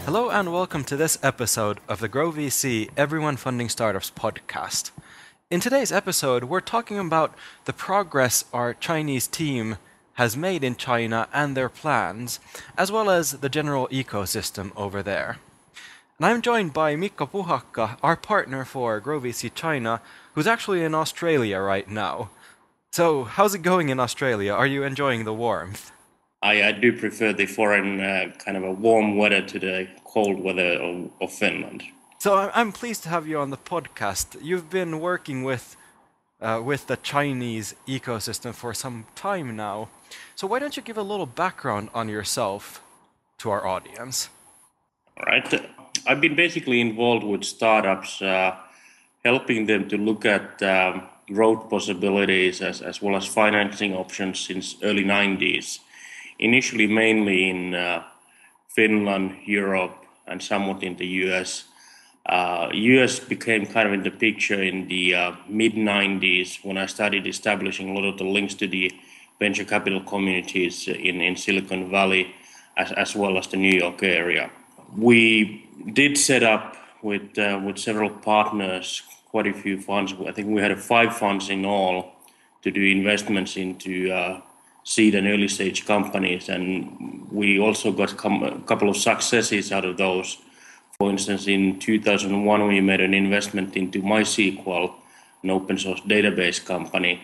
Hello and welcome to this episode of the GrowVC Everyone Funding Startups podcast. In today's episode, we're talking about the progress our Chinese team has made in China and their plans, as well as the general ecosystem over there. And I'm joined by Mikko Puhakka, our partner for GrowVC China, who's actually in Australia right now. So, how's it going in Australia? Are you enjoying the warmth? I do prefer the foreign kind of a warm weather to the cold weather of Finland. So I'm pleased to have you on the podcast. You've been working with the Chinese ecosystem for some time now. So why don't you give a little background on yourself to our audience? All right. I've been basically involved with startups, helping them to look at growth possibilities as well as financing options since early 90s. Initially, mainly in Finland, Europe, and somewhat in the US. US became kind of in the picture in the mid 90s when I started establishing a lot of the links to the venture capital communities in Silicon Valley as well as the New York area. We did set up with several partners quite a few funds. I think we had 5 funds in all to do investments into seed and early stage companies, and we also got a couple of successes out of those. For instance, in 2001 we made an investment into MySQL, an open source database company,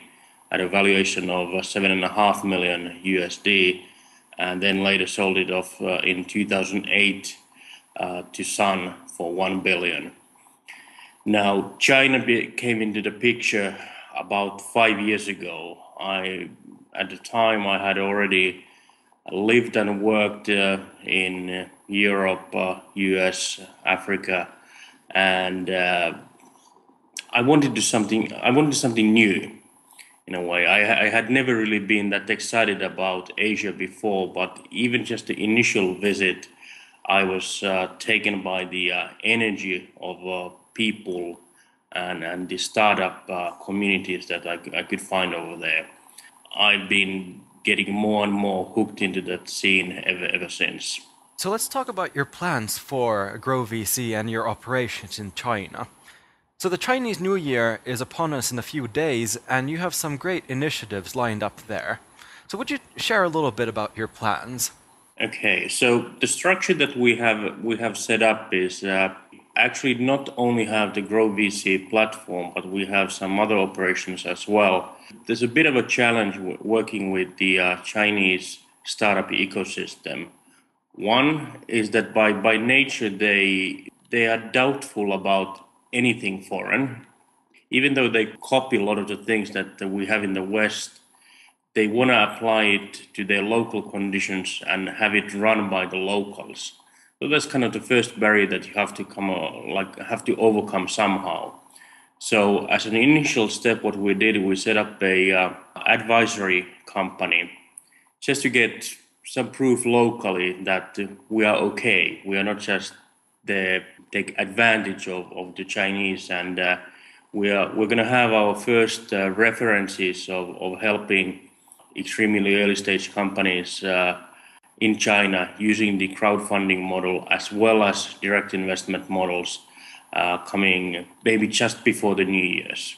at a valuation of $7.5 million USD, and then later sold it off in 2008 to Sun for $1 billion. Now, China came into the picture about 5 years ago. At the time, I had already lived and worked in Europe, US, Africa, and I wanted something new. In a way, I had never really been that excited about Asia before, but even just the initial visit, I was taken by the energy of people and the startup communities that I could find over there. I've been getting more and more hooked into that scene ever since. So let's talk about your plans for GrowVC and your operations in China. So the Chinese New Year is upon us in a few days, and you have some great initiatives lined up there. So would you share a little bit about your plans? Okay, so the structure that we have set up is actually not only have the GrowVC platform, but we have some other operations as well. There's a bit of a challenge working with the Chinese startup ecosystem. One is that by nature they are doubtful about anything foreign. Even though they copy a lot of the things that we have in the West, they want to apply it to their local conditions and have it run by the locals. So that's kind of the first barrier that you have to overcome somehow. So as an initial step, what we did, we set up a advisory company just to get some proof locally that we are okay. We are not just there take advantage of the Chinese, and we're going to have our first references of helping extremely early stage companies in China using the crowdfunding model as well as direct investment models coming maybe just before the New Year's.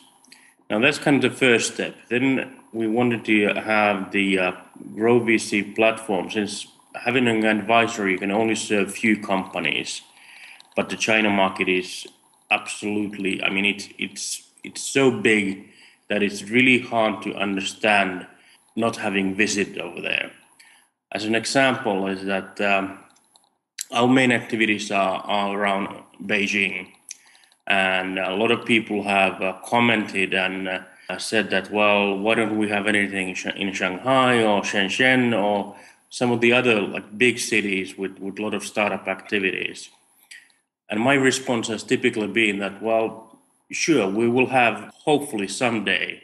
Now that's kind of the first step. Then we wanted to have the GrowVC platform. Since having an advisory, you can only serve few companies, but the China market is absolutely, I mean, it's so big that it's really hard to understand not having visited over there. As an example is that our main activities are around Beijing, and a lot of people have commented and said that, well, why don't we have anything in Shanghai or Shenzhen or some of the other big cities with a lot of startup activities? And my response has typically been that, well, sure, we will have hopefully someday,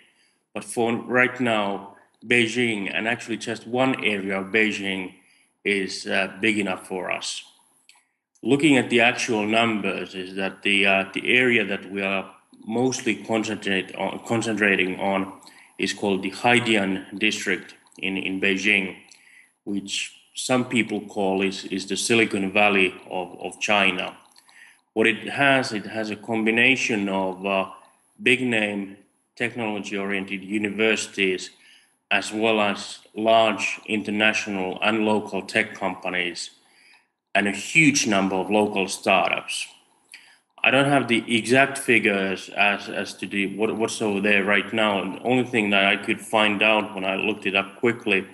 but for right now, Beijing, and actually just one area of Beijing, is big enough for us. Looking at the actual numbers, is that the area that we are mostly concentrating on is called the Haidian district in Beijing, which some people call is the Silicon Valley of China. What it has a combination of big name technology oriented universities as well as large international and local tech companies and a huge number of local startups. I don't have the exact figures as to what's over there right now. The only thing that I could find out when I looked it up quickly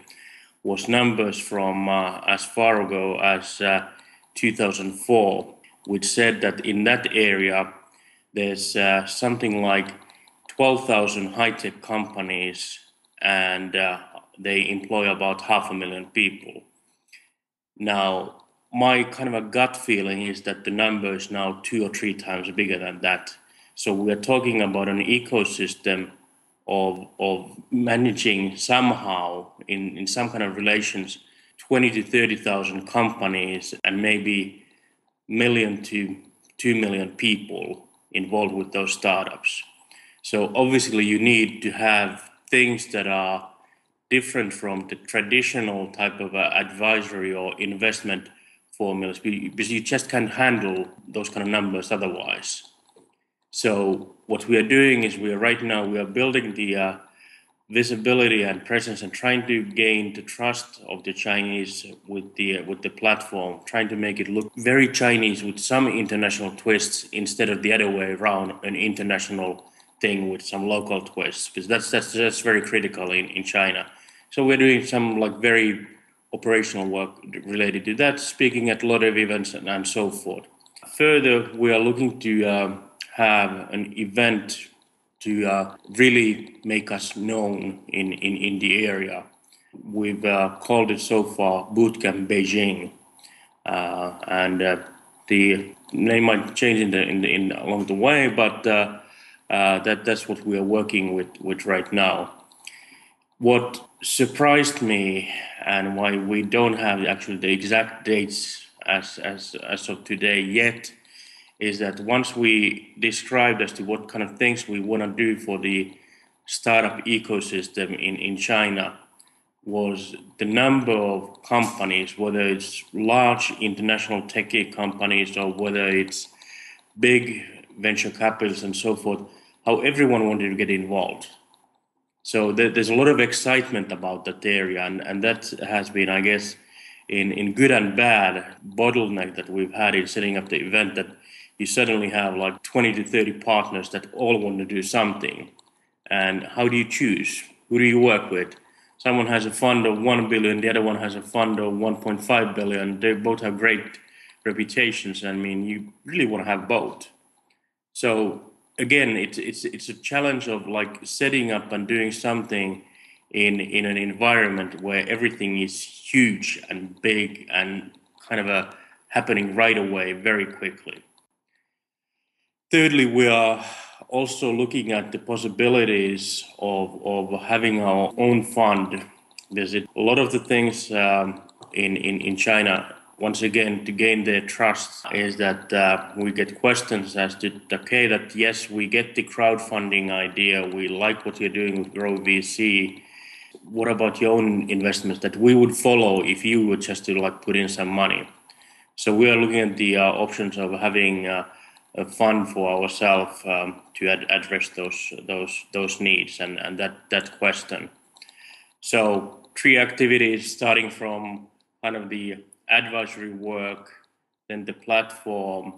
was numbers from as far ago as 2004, which said that in that area there's something like 12,000 high-tech companies and they employ about 500,000 people. Now, my kind of a gut feeling is that the number is now 2 or 3 times bigger than that. So we're talking about an ecosystem of managing somehow in some kind of relations 20 to 30,000 companies and maybe million to 2 million people involved with those startups. So obviously you need to have things that are different from the traditional type of advisory or investment formulas because you just can't handle those kind of numbers otherwise. So what we are doing is we are building the visibility and presence and trying to gain the trust of the Chinese with the platform, trying to make it look very Chinese with some international twists instead of the other way around, an international thing with some local twists, because that's very critical in China. So we're doing some like very operational work related to that, speaking at a lot of events and so forth. Further, we are looking to have an event to really make us known in the area. We've called it so far Bootcamp Beijing, and the name might change in along the way, but that's what we are working with right now. What surprised me and why we don't have actually the exact dates as of today yet is that once we described as to what kind of things we want to do for the startup ecosystem in China was the number of companies, whether it's large international techie companies or whether it's big venture capitals and so forth, how everyone wanted to get involved. So there's a lot of excitement about that area, and that has been, I guess, in good and bad, bottleneck that we've had in setting up the event, that you suddenly have like 20 to 30 partners that all want to do something. And how do you choose? Who do you work with? Someone has a fund of 1 billion, the other one has a fund of 1.5 billion. They both have great reputations. I mean, you really want to have both. So again, it's a challenge of like setting up and doing something in an environment where everything is huge and big and kind of happening right away very quickly. Thirdly, we are also looking at the possibilities of having our own fund. There's a lot of the things in China, once again, to gain their trust, is that we get questions as to, okay, that yes, we get the crowdfunding idea, we like what you're doing with GrowVC. What about your own investments that we would follow if you were just to like put in some money? So we are looking at the options of having a fund for ourselves to address those needs and that question. So 3 activities starting from kind of the advisory work, then the platform,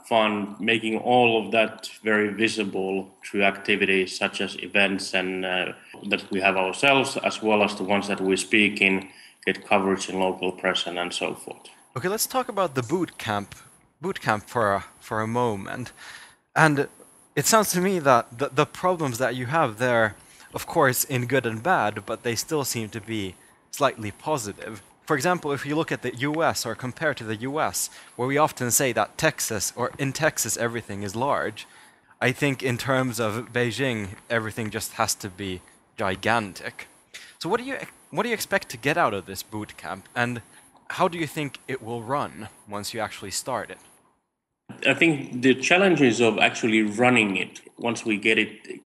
fund, making all of that very visible through activities such as events and that we have ourselves, as well as the ones that we speak in, get coverage in local press and so forth. Okay, let's talk about the boot camp for a moment. And it sounds to me that the problems that you have there, of course, in good and bad, but they still seem to be slightly positive. For example, if you look at the US or compare to the US, where we often say that in Texas everything is large, I think in terms of Beijing, everything just has to be gigantic. So what do you expect to get out of this boot camp, and how do you think it will run once you actually start it? I think the challenges of actually running it once we get it